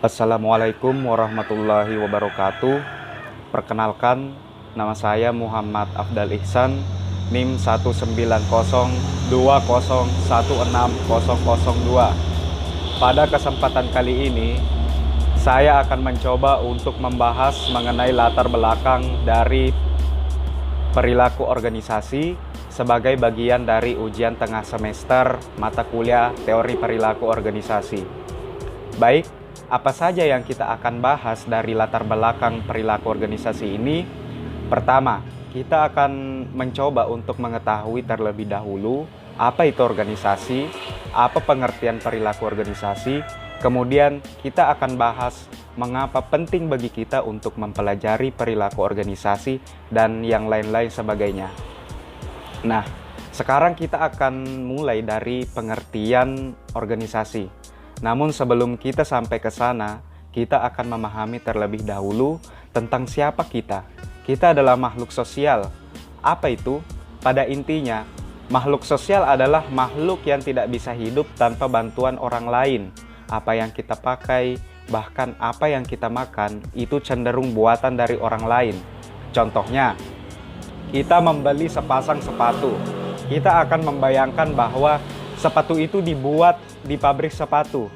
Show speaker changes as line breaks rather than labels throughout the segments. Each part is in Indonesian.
Assalamualaikum warahmatullahi wabarakatuh. Perkenalkan, nama saya Muhammad Afdal Ihsan, NIM 19020160002. Pada kesempatan kali ini, saya akan mencoba untuk membahas mengenai latar belakang dari perilaku organisasi sebagai bagian dari ujian tengah semester mata kuliah teori perilaku organisasi. Baik, apa saja yang kita akan bahas dari latar belakang perilaku organisasi ini? Pertama, kita akan mencoba untuk mengetahui terlebih dahulu apa itu organisasi, apa pengertian perilaku organisasi. Kemudian kita akan bahas mengapa penting bagi kita untuk mempelajari perilaku organisasi dan yang lain-lain sebagainya. Nah, sekarang kita akan mulai dari pengertian organisasi. Namun sebelum kita sampai ke sana, kita akan memahami terlebih dahulu tentang siapa kita. Kita adalah makhluk sosial. Apa itu? Pada intinya, makhluk sosial adalah makhluk yang tidak bisa hidup tanpa bantuan orang lain. Apa yang kita pakai, bahkan apa yang kita makan, itu cenderung buatan dari orang lain. Contohnya, kita membeli sepasang sepatu. Kita akan membayangkan bahwa sepatu itu dibuat di pabrik sepatu.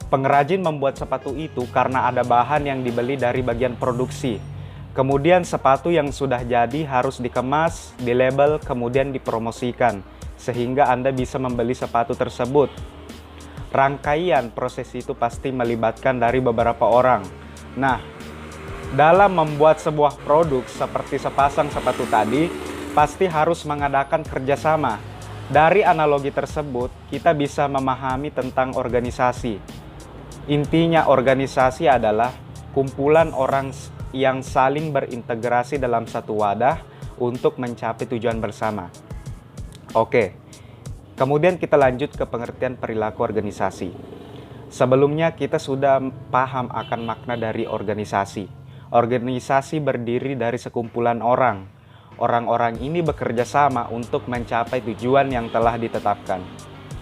Pengrajin membuat sepatu itu karena ada bahan yang dibeli dari bagian produksi. Kemudian sepatu yang sudah jadi harus dikemas, dilabel, kemudian dipromosikan, sehingga Anda bisa membeli sepatu tersebut. Rangkaian proses itu pasti melibatkan dari beberapa orang. Nah, dalam membuat sebuah produk seperti sepasang sepatu tadi, pasti harus mengadakan kerjasama. Dari analogi tersebut, kita bisa memahami tentang organisasi. Intinya organisasi adalah kumpulan orang yang saling berintegrasi dalam satu wadah untuk mencapai tujuan bersama. Oke, kemudian kita lanjut ke pengertian perilaku organisasi. Sebelumnya kita sudah paham akan makna dari organisasi. Organisasi berdiri dari sekumpulan orang. Orang-orang ini bekerja sama untuk mencapai tujuan yang telah ditetapkan.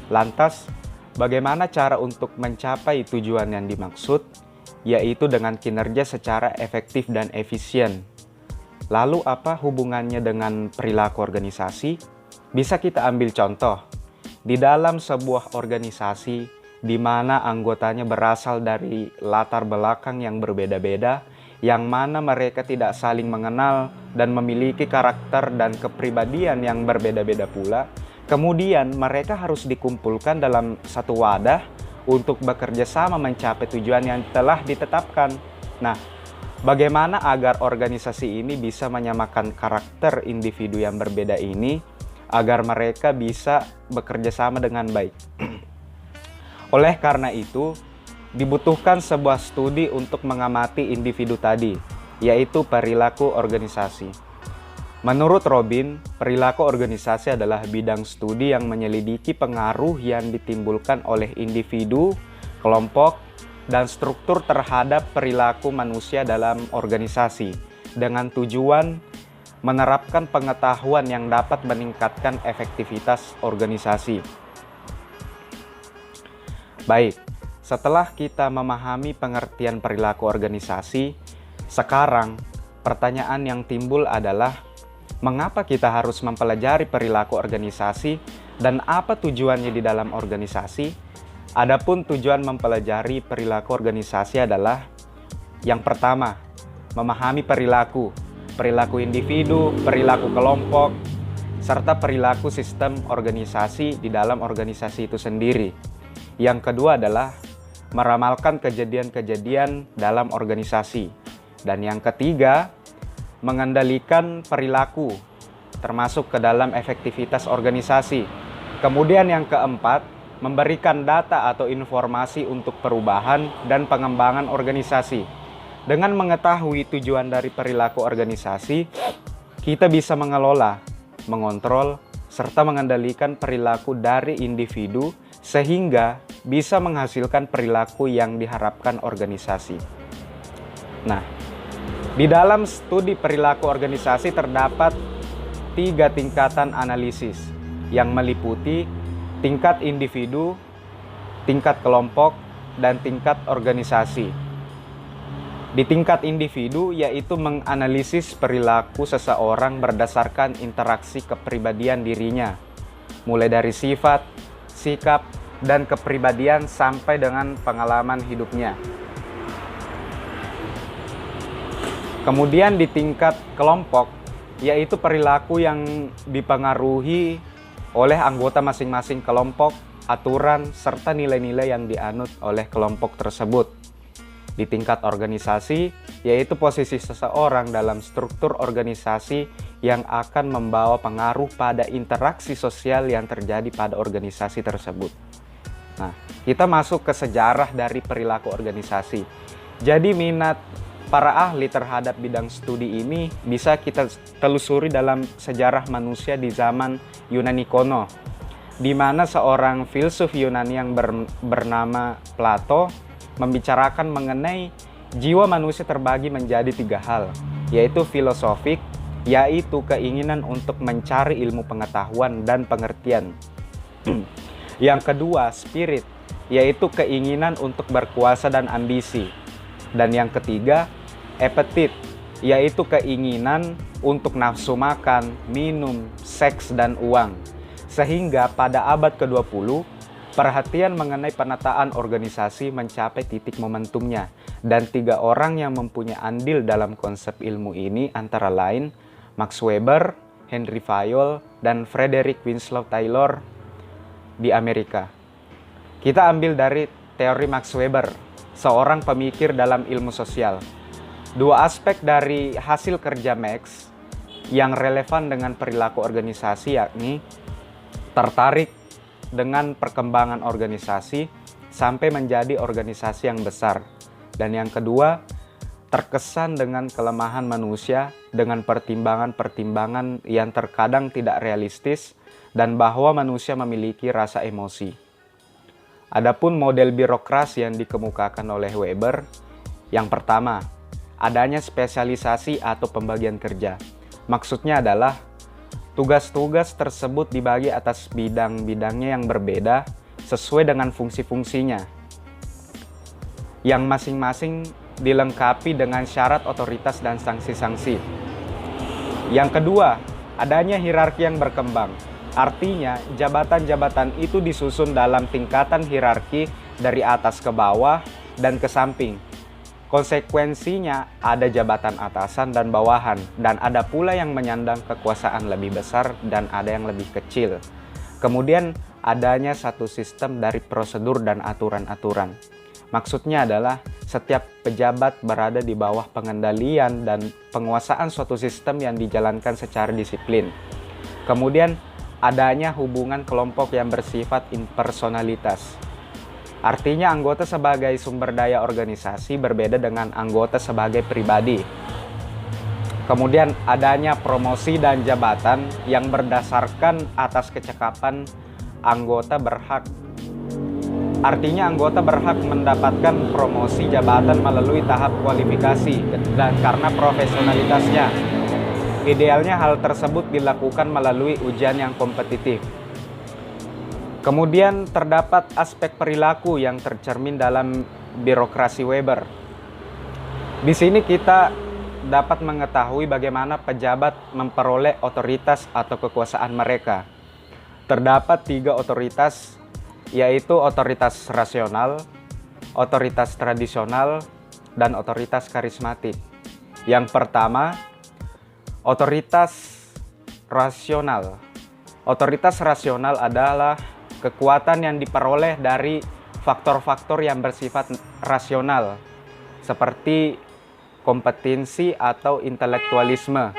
Lantas, bagaimana cara untuk mencapai tujuan yang dimaksud? Yaitu dengan kinerja secara efektif dan efisien. Lalu apa hubungannya dengan perilaku organisasi? Bisa kita ambil contoh. Di dalam sebuah organisasi di mana anggotanya berasal dari latar belakang yang berbeda-beda, yang mana mereka tidak saling mengenal dan memiliki karakter dan kepribadian yang berbeda-beda pula. Kemudian mereka harus dikumpulkan dalam satu wadah untuk bekerja sama mencapai tujuan yang telah ditetapkan. Nah, bagaimana agar organisasi ini bisa menyamakan karakter individu yang berbeda ini agar mereka bisa bekerja sama dengan baik? Oleh karena itu, dibutuhkan sebuah studi untuk mengamati individu tadi, yaitu perilaku organisasi. Menurut Robin, perilaku organisasi adalah bidang studi yang menyelidiki pengaruh yang ditimbulkan oleh individu, kelompok, dan struktur terhadap perilaku manusia dalam organisasi, dengan tujuan menerapkan pengetahuan yang dapat meningkatkan efektivitas organisasi. Baik. Setelah kita memahami pengertian perilaku organisasi, sekarang pertanyaan yang timbul adalah mengapa kita harus mempelajari perilaku organisasi dan apa tujuannya di dalam organisasi? Adapun tujuan mempelajari perilaku organisasi adalah yang pertama, memahami perilaku individu, perilaku kelompok, serta perilaku sistem organisasi di dalam organisasi itu sendiri. Yang kedua adalah meramalkan kejadian-kejadian dalam organisasi. Dan yang ketiga, mengendalikan perilaku, termasuk ke dalam efektivitas organisasi. Kemudian yang keempat, memberikan data atau informasi untuk perubahan dan pengembangan organisasi. Dengan mengetahui tujuan dari perilaku organisasi, kita bisa mengelola, mengontrol, serta mengendalikan perilaku dari individu sehingga bisa menghasilkan perilaku yang diharapkan organisasi. Nah, di dalam studi perilaku organisasi terdapat 3 tingkatan analisis yang meliputi tingkat individu, tingkat kelompok, dan tingkat organisasi. Di tingkat individu, yaitu menganalisis perilaku seseorang berdasarkan interaksi kepribadian dirinya, mulai dari sifat, sikap, dan kepribadian sampai dengan pengalaman hidupnya. Kemudian di tingkat kelompok, yaitu perilaku yang dipengaruhi oleh anggota masing-masing kelompok, aturan, serta nilai-nilai yang dianut oleh kelompok tersebut. Di tingkat organisasi, yaitu posisi seseorang dalam struktur organisasi yang akan membawa pengaruh pada interaksi sosial yang terjadi pada organisasi tersebut. Nah, kita masuk ke sejarah dari perilaku organisasi. Jadi minat para ahli terhadap bidang studi ini bisa kita telusuri dalam sejarah manusia di zaman Yunani kuno, di mana seorang filsuf Yunani yang bernama Plato membicarakan mengenai jiwa manusia terbagi menjadi 3 hal, yaitu filosofik, yaitu keinginan untuk mencari ilmu pengetahuan dan pengertian. Yang kedua, spirit, yaitu keinginan untuk berkuasa dan ambisi. Dan yang ketiga, appetite, yaitu keinginan untuk nafsu makan, minum, seks, dan uang. Sehingga pada abad ke-20, perhatian mengenai penataan organisasi mencapai titik momentumnya, dan 3 orang yang mempunyai andil dalam konsep ilmu ini antara lain Max Weber, Henry Fayol, dan Frederick Winslow Taylor di Amerika. Kita ambil dari teori Max Weber, seorang pemikir dalam ilmu sosial. 2 aspek dari hasil kerja Max yang relevan dengan perilaku organisasi, yakni tertarik dengan perkembangan organisasi sampai menjadi organisasi yang besar. Dan yang kedua, terkesan dengan kelemahan manusia dengan pertimbangan-pertimbangan yang terkadang tidak realistis dan bahwa manusia memiliki rasa emosi. Adapun model birokrasi yang dikemukakan oleh Weber, yang pertama, adanya spesialisasi atau pembagian kerja. Maksudnya adalah tugas-tugas tersebut dibagi atas bidang-bidangnya yang berbeda sesuai dengan fungsi-fungsinya, yang masing-masing dilengkapi dengan syarat otoritas dan sanksi-sanksi. Yang kedua, adanya hierarki yang berkembang. Artinya, jabatan-jabatan itu disusun dalam tingkatan hierarki dari atas ke bawah dan ke samping. Konsekuensinya ada jabatan atasan dan bawahan, dan ada pula yang menyandang kekuasaan lebih besar dan ada yang lebih kecil. Kemudian adanya satu sistem dari prosedur dan aturan-aturan. Maksudnya adalah setiap pejabat berada di bawah pengendalian dan penguasaan suatu sistem yang dijalankan secara disiplin. Kemudian adanya hubungan kelompok yang bersifat impersonalitas. Artinya anggota sebagai sumber daya organisasi berbeda dengan anggota sebagai pribadi. Kemudian adanya promosi dan jabatan yang berdasarkan atas kecakapan anggota berhak. Artinya anggota berhak mendapatkan promosi jabatan melalui tahap kualifikasi dan karena profesionalitasnya. Idealnya hal tersebut dilakukan melalui ujian yang kompetitif. Kemudian terdapat aspek perilaku yang tercermin dalam birokrasi Weber. Di sini kita dapat mengetahui bagaimana pejabat memperoleh otoritas atau kekuasaan mereka. Terdapat 3 otoritas, yaitu otoritas rasional, otoritas tradisional, dan otoritas karismatik. Yang pertama, otoritas rasional. Otoritas rasional adalah kekuatan yang diperoleh dari faktor-faktor yang bersifat rasional, seperti kompetensi atau intelektualisme.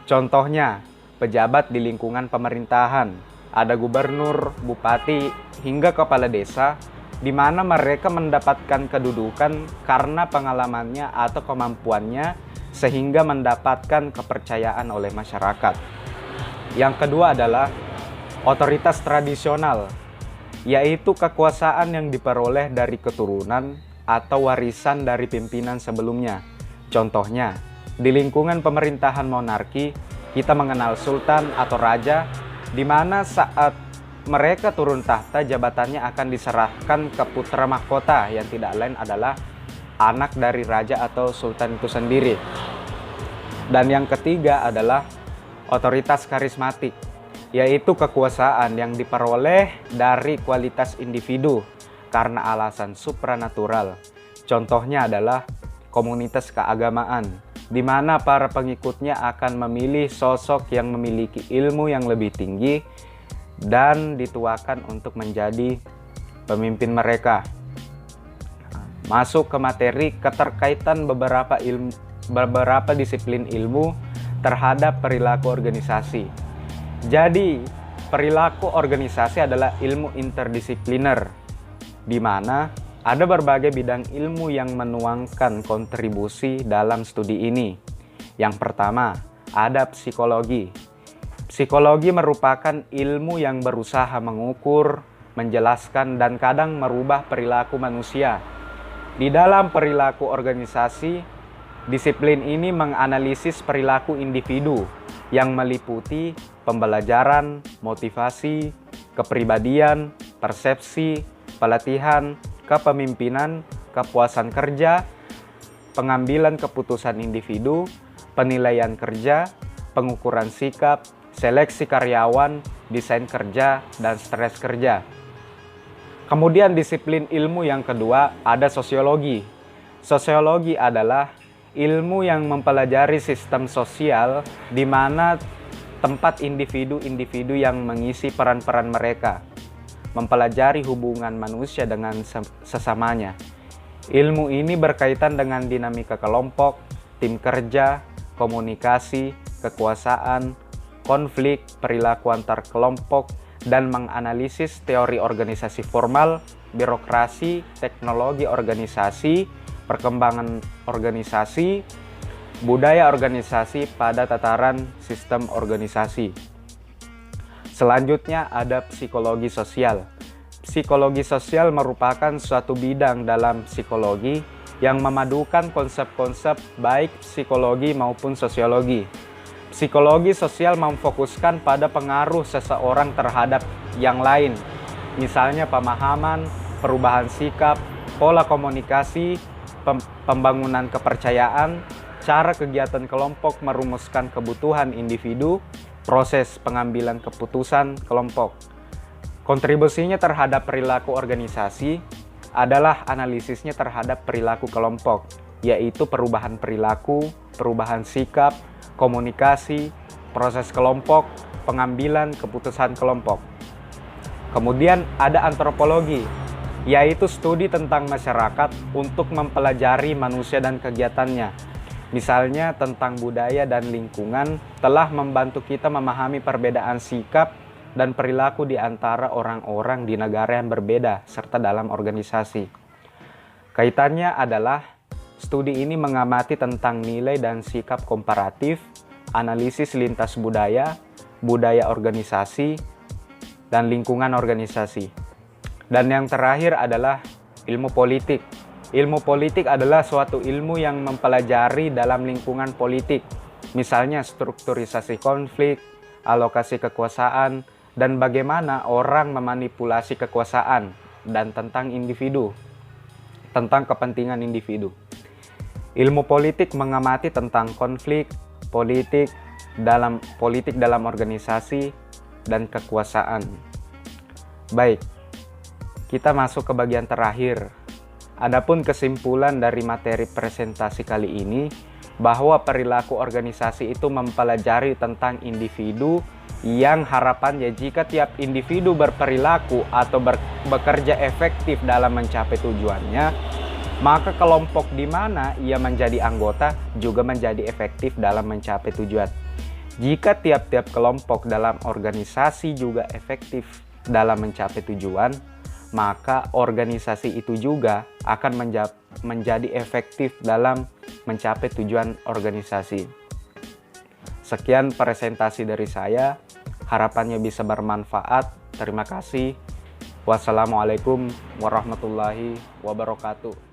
Contohnya, pejabat di lingkungan pemerintahan, ada gubernur, bupati, hingga kepala desa, di mana mereka mendapatkan kedudukan karena pengalamannya atau kemampuannya, sehingga mendapatkan kepercayaan oleh masyarakat. Yang kedua adalah otoritas tradisional, yaitu kekuasaan yang diperoleh dari keturunan atau warisan dari pimpinan sebelumnya. Contohnya, di lingkungan pemerintahan monarki, kita mengenal sultan atau raja, di mana saat mereka turun tahta, jabatannya akan diserahkan ke putra mahkota yang tidak lain adalah anak dari raja atau sultan itu sendiri. Dan yang ketiga adalah otoritas karismatik, yaitu kekuasaan yang diperoleh dari kualitas individu karena alasan supranatural. Contohnya adalah komunitas keagamaan, di mana para pengikutnya akan memilih sosok yang memiliki ilmu yang lebih tinggi dan dituakan untuk menjadi pemimpin mereka. Masuk ke materi keterkaitan beberapa disiplin ilmu terhadap perilaku organisasi. Jadi, perilaku organisasi adalah ilmu interdisipliner, di mana ada berbagai bidang ilmu yang menuangkan kontribusi dalam studi ini. Yang pertama, ada psikologi. Psikologi merupakan ilmu yang berusaha mengukur, menjelaskan, dan kadang merubah perilaku manusia. Di dalam perilaku organisasi, disiplin ini menganalisis perilaku individu yang meliputi pembelajaran, motivasi, kepribadian, persepsi, pelatihan, kepemimpinan, kepuasan kerja, pengambilan keputusan individu, penilaian kerja, pengukuran sikap, seleksi karyawan, desain kerja, dan stres kerja. Kemudian disiplin ilmu yang kedua ada sosiologi. Sosiologi adalah ilmu yang mempelajari sistem sosial di mana tempat individu-individu yang mengisi peran-peran mereka, mempelajari hubungan manusia dengan sesamanya. Ilmu ini berkaitan dengan dinamika kelompok, tim kerja, komunikasi, kekuasaan, konflik, perilaku antar kelompok, dan menganalisis teori organisasi formal, birokrasi, teknologi organisasi, perkembangan organisasi, budaya organisasi pada tataran sistem organisasi. Selanjutnya ada psikologi sosial. Psikologi sosial merupakan suatu bidang dalam psikologi yang memadukan konsep-konsep baik psikologi maupun sosiologi. Psikologi sosial memfokuskan pada pengaruh seseorang terhadap yang lain, misalnya pemahaman, perubahan sikap, pola komunikasi, pembangunan kepercayaan, cara kegiatan kelompok merumuskan kebutuhan individu, proses pengambilan keputusan kelompok. Kontribusinya terhadap perilaku organisasi adalah analisisnya terhadap perilaku kelompok, yaitu perubahan perilaku, perubahan sikap, komunikasi, proses kelompok, pengambilan keputusan kelompok. Kemudian ada antropologi, yaitu studi tentang masyarakat untuk mempelajari manusia dan kegiatannya. Misalnya tentang budaya dan lingkungan telah membantu kita memahami perbedaan sikap dan perilaku di antara orang-orang di negara yang berbeda serta dalam organisasi. Kaitannya adalah studi ini mengamati tentang nilai dan sikap komparatif, analisis lintas budaya, budaya organisasi, dan lingkungan organisasi. Dan yang terakhir adalah ilmu politik. Ilmu politik adalah suatu ilmu yang mempelajari dalam lingkungan politik, misalnya strukturisasi konflik, alokasi kekuasaan, dan bagaimana orang memanipulasi kekuasaan, dan tentang individu, tentang kepentingan individu. Ilmu politik mengamati tentang konflik, politik dalam organisasi, dan kekuasaan. Baik, kita masuk ke bagian terakhir. Adapun kesimpulan dari materi presentasi kali ini, bahwa perilaku organisasi itu mempelajari tentang individu yang harapannya jika tiap individu berperilaku atau bekerja efektif dalam mencapai tujuannya, maka kelompok di mana ia menjadi anggota juga menjadi efektif dalam mencapai tujuan. Jika tiap-tiap kelompok dalam organisasi juga efektif dalam mencapai tujuan, maka organisasi itu juga akan menjadi efektif dalam mencapai tujuan organisasi. Sekian presentasi dari saya, harapannya bisa bermanfaat. Terima kasih. Wassalamualaikum warahmatullahi wabarakatuh.